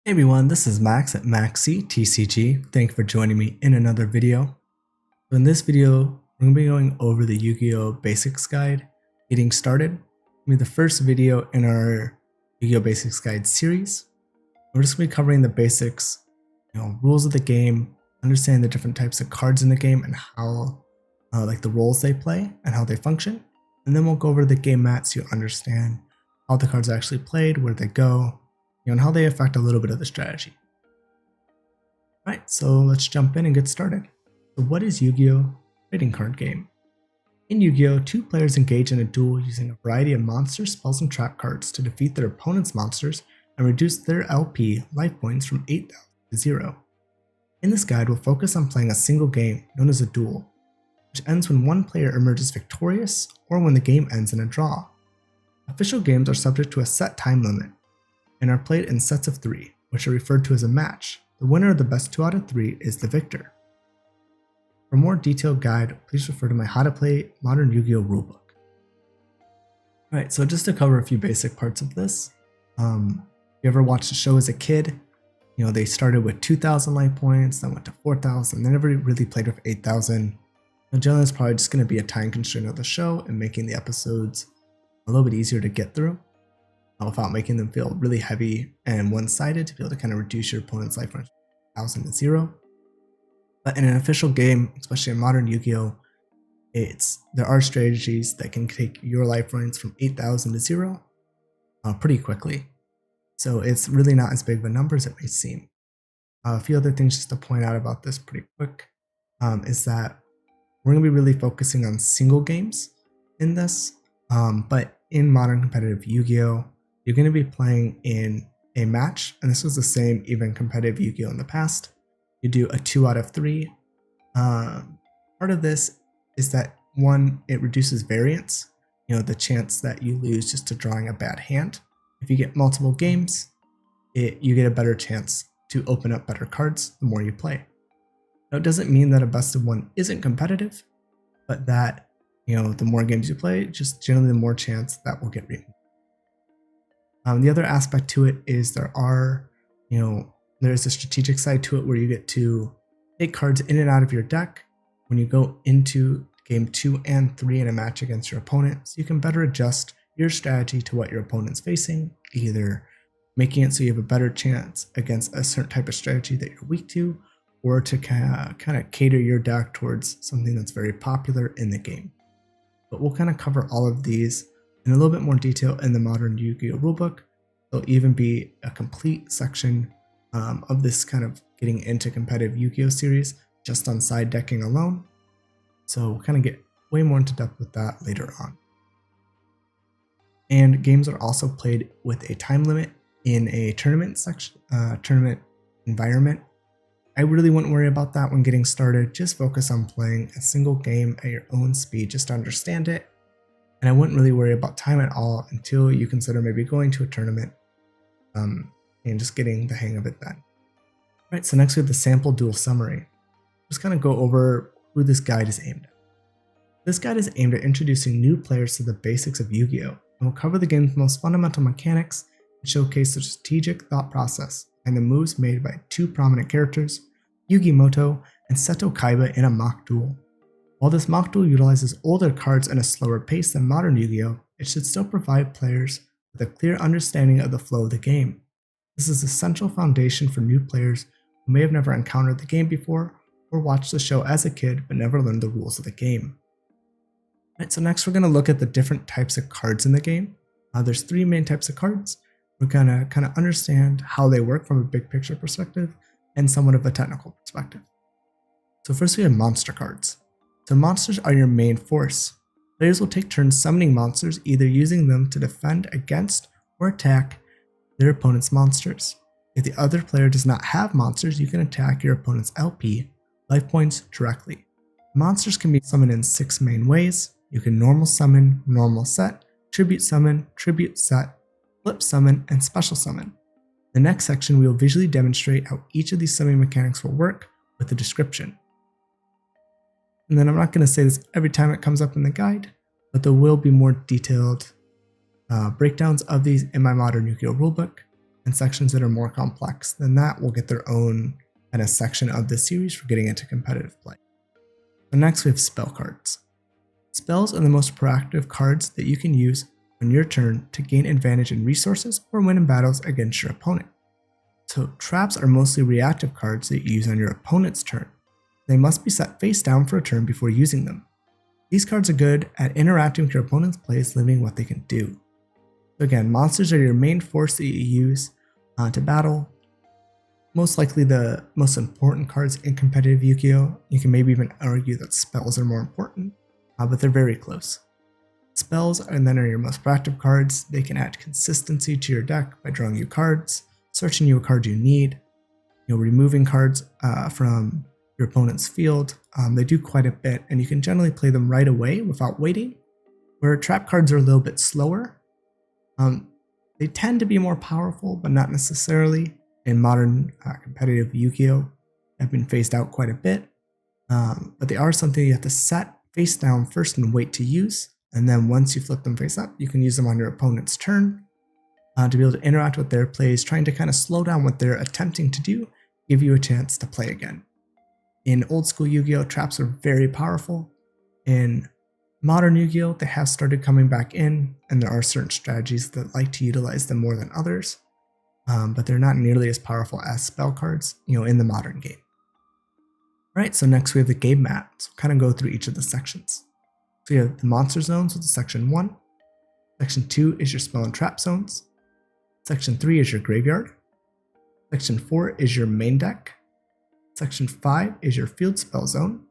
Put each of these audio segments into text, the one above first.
Hey everyone, this is Max at MaxCTCG. Thank you for joining me in another video. So in this video, we're going to be going over the Yu-Gi-Oh! Basics Guide, getting started. It's going to be the first video in our Yu-Gi-Oh! Basics Guide series. We're just going to be covering the basics, rules of the game, understanding the different types of cards in the game and how, like the roles they play and how they function. And then we'll go over the game mat so you understand how the cards are actually played, where they go, and how they affect a little bit of the strategy. Alright, so let's jump in and get started. So what is Yu-Gi-Oh! Trading card game? In Yu-Gi-Oh! Two players engage in a duel using a variety of monsters, spells, and trap cards to defeat their opponent's monsters and reduce their LP life points from 8,000 to 0. In this guide, we'll focus on playing a single game known as a duel, which ends when one player emerges victorious or when the game ends in a draw. Official games are subject to a set time limit and are played in sets of 3, which are referred to as a match. The winner of the best 2 out of 3 is the victor. For a more detailed guide, please refer to my How to Play Modern Yu-Gi-Oh! Rulebook. Alright, so just to cover a few basic parts of this, if you ever watched the show as a kid, they started with 2,000 life points, then went to 4,000, they never really played with 8,000. And generally it's probably just going to be a time constraint of the show and making the episodes a little bit easier to get through, without making them feel really heavy and one-sided, to be able to kind of reduce your opponent's life from 1,000 to 0. But in an official game, especially in modern Yu-Gi-Oh!, there are strategies that can take your life points from 8,000 to 0 pretty quickly. So it's really not as big of a number as it may seem. A few other things just to point out about this pretty quick is that we're going to be really focusing on single games in this, but in modern competitive Yu-Gi-Oh!, you're going to be playing in a match, and this was the same even competitive Yu-Gi-Oh! In the past. You do a 2 out of 3. Part of this is that, one, it reduces variance, the chance that you lose just to drawing a bad hand. If you get multiple games, you get a better chance to open up better cards the more you play. Now, it doesn't mean that a best of 1 isn't competitive, but that, the more games you play, just generally the more chance that will get removed. The other aspect to it is there's a strategic side to it where you get to take cards in and out of your deck when you go into game 2 and 3 in a match against your opponent, so you can better adjust your strategy to what your opponent's facing, either making it so you have a better chance against a certain type of strategy that you're weak to, or to kind of cater your deck towards something that's very popular in the game. But we'll kind of cover all of these in a little bit more detail in the Modern Yu-Gi-Oh! Rulebook. There'll even be a complete section of this kind of getting into competitive Yu-Gi-Oh! Series just on side decking alone. So we'll kind of get way more into depth with that later on. And games are also played with a time limit in a tournament environment. I really wouldn't worry about that when getting started. Just focus on playing a single game at your own speed just to understand it. And I wouldn't really worry about time at all until you consider maybe going to a tournament and just getting the hang of it then. Alright, so next we have the sample duel summary. Just kind of go over who this guide is aimed at. This guide is aimed at introducing new players to the basics of Yu-Gi-Oh! And will cover the game's most fundamental mechanics and showcase the strategic thought process and the moves made by 2 prominent characters, Yugi Moto and Seto Kaiba, in a mock duel. While this mock duel utilizes older cards at a slower pace than modern Yu-Gi-Oh!, it should still provide players with a clear understanding of the flow of the game. This is a central foundation for new players who may have never encountered the game before or watched the show as a kid but never learned the rules of the game. Alright, so next we're going to look at the different types of cards in the game. There's 3 main types of cards. We're going to kind of understand how they work from a big picture perspective and somewhat of a technical perspective. So first we have monster cards. So monsters are your main force. Players will take turns summoning monsters, either using them to defend against or attack their opponent's monsters. If the other player does not have monsters, you can attack your opponent's LP life points directly. Monsters can be summoned in 6 main ways. You can normal summon, normal set, tribute summon, tribute set, flip summon, and special summon. In the next section, we will visually demonstrate how each of these summoning mechanics will work with a description. And then I'm not going to say this every time it comes up in the guide, but there will be more detailed breakdowns of these in my Modern Yu-Gi-Oh! Rulebook, and sections that are more complex than that will get their own kind of section of the series for getting into competitive play. So next we have spell cards. Spells are the most proactive cards that you can use on your turn to gain advantage in resources or win in battles against your opponent. So traps are mostly reactive cards that you use on your opponent's turn. They must be set face down for a turn before using them. These cards are good at interacting with your opponent's plays, limiting what they can do. So again, monsters are your main force that you use to battle. Most likely the most important cards in competitive Yu-Gi-Oh! You can maybe even argue that spells are more important, but they're very close. Spells and then are your most proactive cards. They can add consistency to your deck by drawing you cards, searching you a card you need, removing cards from your opponent's field. They do quite a bit, and you can generally play them right away without waiting. Where trap cards are a little bit slower, they tend to be more powerful, but not necessarily. In modern competitive Yu-Gi-Oh! Have been phased out quite a bit, but they are something you have to set face down first and wait to use, and then once you flip them face up, you can use them on your opponent's turn to be able to interact with their plays, trying to kind of slow down what they're attempting to do, give you a chance to play again. In old school Yu-Gi-Oh! Traps are very powerful. In modern Yu-Gi-Oh! They have started coming back in, and there are certain strategies that like to utilize them more than others, but they're not nearly as powerful as spell cards, in the modern game. Alright, so next we have the game map. So we'll kind of go through each of the sections. So you have the monster zones, which is section 1. Section 2 is your spell and trap zones. Section 3 is your graveyard. Section 4 is your main deck. Section 5 is your field spell zone.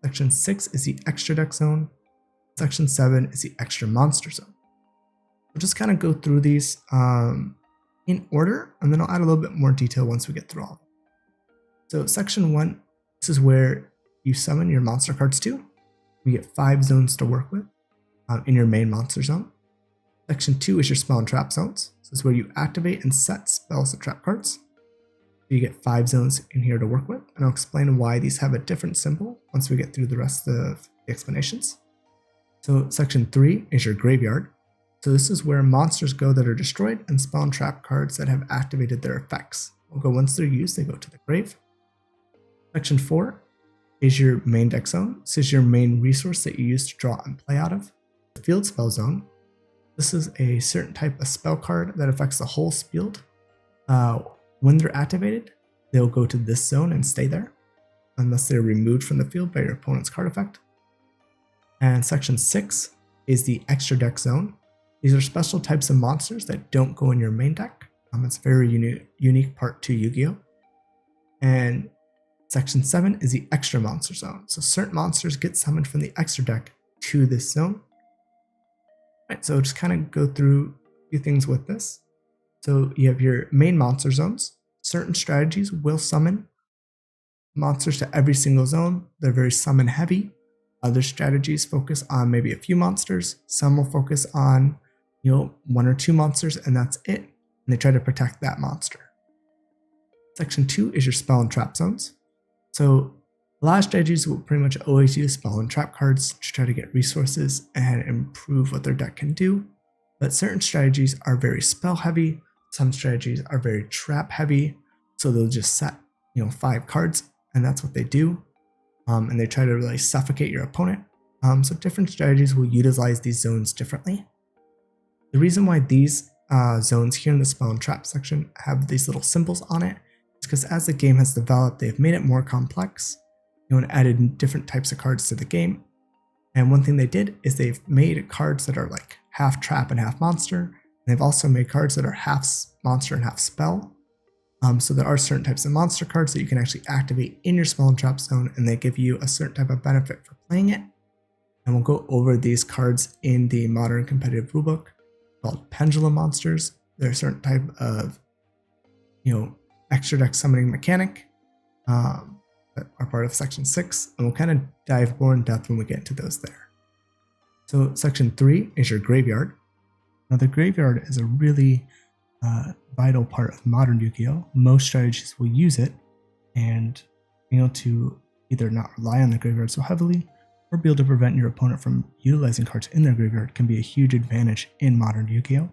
Section 6 is the extra deck zone. Section 7 is the extra monster zone. We'll just kind of go through these in order, and then I'll add a little bit more detail once we get through all of them. So section 1, this is where you summon your monster cards to. You get 5 zones to work with in your main monster zone. Section 2 is your spell and trap zones. This is where you activate and set spells and trap cards. You get 5 zones in here to work with, and I'll explain why these have a different symbol once we get through the rest of the explanations. So section 3 is your graveyard. So this is where monsters go that are destroyed and spell and trap cards that have activated their effects. Will go once they're used, they go to the grave. Section 4 is your main deck zone. This is your main resource that you use to draw and play out of. The field spell zone. This is a certain type of spell card that affects the whole field. When they're activated, they'll go to this zone and stay there, unless they're removed from the field by your opponent's card effect. And section 6 is the extra deck zone. These are special types of monsters that don't go in your main deck. It's a very unique part to Yu-Gi-Oh! And section 7 is the extra monster zone. So certain monsters get summoned from the extra deck to this zone. Right, so just kind of go through a few things with this. So you have your main monster zones. Certain strategies will summon monsters to every single zone. They're very summon heavy. Other strategies focus on maybe a few monsters. Some will focus on 1 or 2 monsters, and that's it. And they try to protect that monster. Section 2 is your spell and trap zones. So a lot of strategies will pretty much always use spell and trap cards to try to get resources and improve what their deck can do. But certain strategies are very spell heavy. Some strategies are very trap heavy. So they'll just set 5 cards, and that's what they do. And they try to really suffocate your opponent. So different strategies will utilize these zones differently. The reason why these zones here in the spell and trap section have these little symbols on it is because as the game has developed, they've made it more complex, and added different types of cards to the game. And one thing they did is they've made cards that are like half trap and half monster. And they've also made cards that are half monster and half spell. So there are certain types of monster cards that you can actually activate in your spell and trap zone, and they give you a certain type of benefit for playing it. And we'll go over these cards in the modern competitive rulebook called pendulum monsters. They're a certain type of, extra deck summoning mechanic that are part of section 6, and we'll kind of dive more in depth when we get into those there. So section 3 is your graveyard. Now the graveyard is a really vital part of modern Yu-Gi-Oh! Most strategies will use it, and being able to either not rely on the graveyard so heavily or be able to prevent your opponent from utilizing cards in their graveyard can be a huge advantage in modern Yu-Gi-Oh!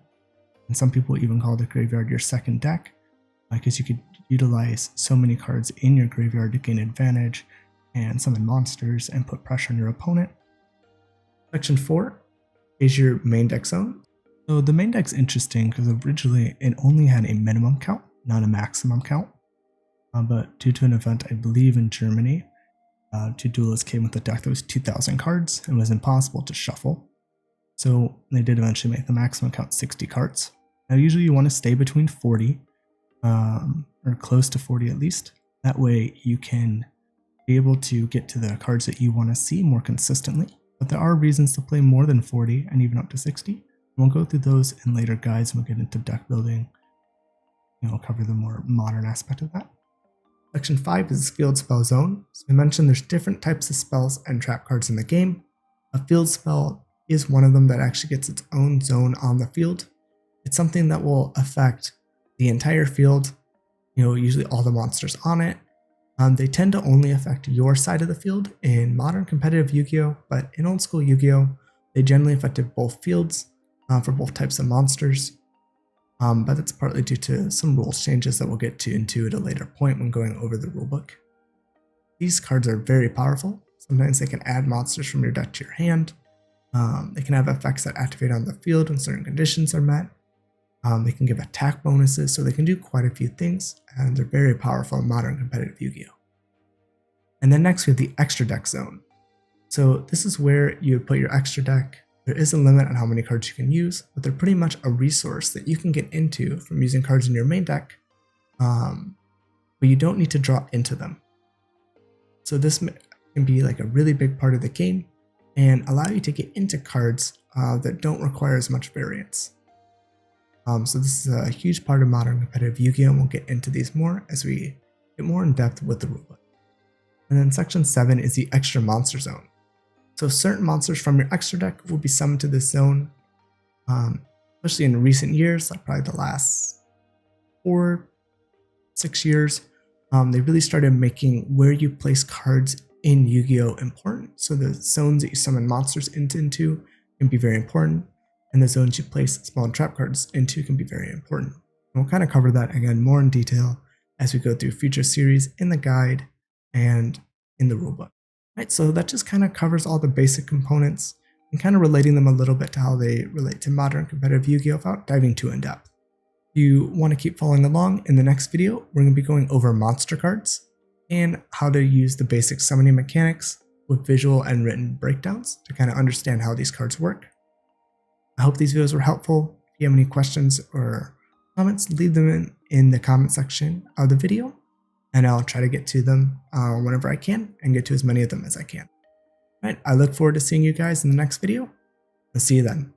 And some people even call the graveyard your second deck, because you could utilize so many cards in your graveyard to gain advantage and summon monsters and put pressure on your opponent. Section 4 is your main deck zone. So the main deck's interesting because originally it only had a minimum count, not a maximum count. But due to an event, I believe in Germany, two duelists came with a deck that was 2,000 cards and was impossible to shuffle. So they did eventually make the maximum count 60 cards. Now usually you want to stay between 40, or close to 40 at least. That way you can be able to get to the cards that you want to see more consistently. But there are reasons to play more than 40 and even up to 60. We'll go through those in later guides and we'll get into deck building. We'll cover the more modern aspect of that. Section 5 is field spell zone. So I mentioned there's different types of spells and trap cards in the game. A field spell is one of them that actually gets its own zone on the field. It's something that will affect the entire field, usually all the monsters on it. They tend to only affect your side of the field in modern competitive Yu-Gi-Oh, but in old school Yu-Gi-Oh, they generally affected both fields for both types of monsters. But that's partly due to some rules changes that we'll get into at a later point when going over the rulebook. These cards are very powerful. Sometimes they can add monsters from your deck to your hand. They can have effects that activate on the field when certain conditions are met. They can give attack bonuses, so they can do quite a few things, and they're very powerful in modern competitive Yu-Gi-Oh! And then next we have the extra deck zone. So this is where you would put your extra deck. There is a limit on how many cards you can use, but they're pretty much a resource that you can get into from using cards in your main deck, but you don't need to draw into them. So this can be like a really big part of the game and allow you to get into cards that don't require as much variance. So this is a huge part of modern competitive Yu-Gi-Oh! And we'll get into these more as we get more in depth with the rulebook. And then section 7 is the extra monster zone. So certain monsters from your extra deck will be summoned to this zone, especially in recent years, like probably the last 4-6 years. They really started making where you place cards in Yu-Gi-Oh! Important. So the zones that you summon monsters into can be very important, and the zones you place small trap cards into can be very important. And we'll kind of cover that again more in detail as we go through future series in the guide and in the rulebook. Right, so that just kind of covers all the basic components and kind of relating them a little bit to how they relate to modern competitive Yu-Gi-Oh! Without diving too in depth. If you want to keep following along, in the next video, we're going to be going over monster cards and how to use the basic summoning mechanics with visual and written breakdowns to kind of understand how these cards work. I hope these videos were helpful. If you have any questions or comments, leave them in the comment section of the video, and I'll try to get to them whenever I can and get to as many of them as I can. All right, I look forward to seeing you guys in the next video. I'll see you then.